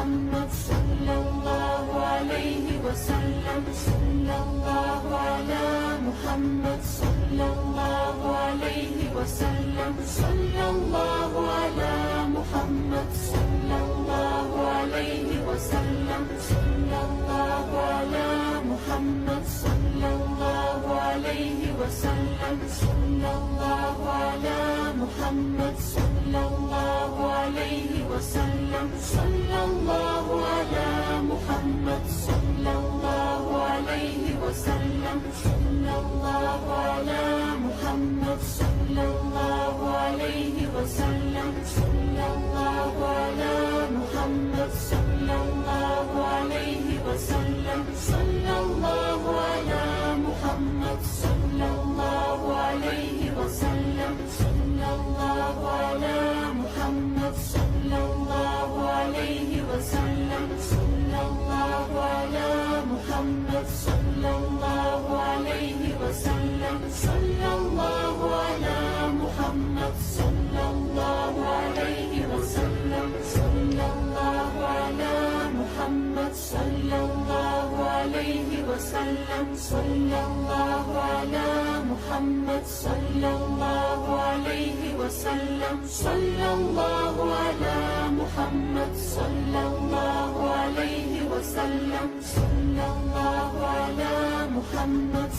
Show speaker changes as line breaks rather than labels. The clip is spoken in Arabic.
محمد صلى الله عليه وسلم صلى الله على محمد صلى الله عليه وسلم صلى الله على محمد صلى الله عليه وسلم صلى الله على محمد صلى الله عليه وسلم صلى الله على محمد صلى الله عليه وسلم صلى الله على محمد صلى الله عليه وسلم صلى الله على محمد صلى الله عليه وسلم صلى الله على محمد صلى الله عليه وسلم صلى الله على محمد صلى الله عليه وسلم صلى الله على محمد صلى الله عليه وسلم صلى الله على محمد صلى الله عليه وسلم صلى الله على محمد صلى الله عليه وسلم صلى الله على محمد صلى الله عليه وسلم صلى الله على محمد صلى الله عليه وسلم صلى الله على محمد صلى الله عليه وسلم صلى الله على محمد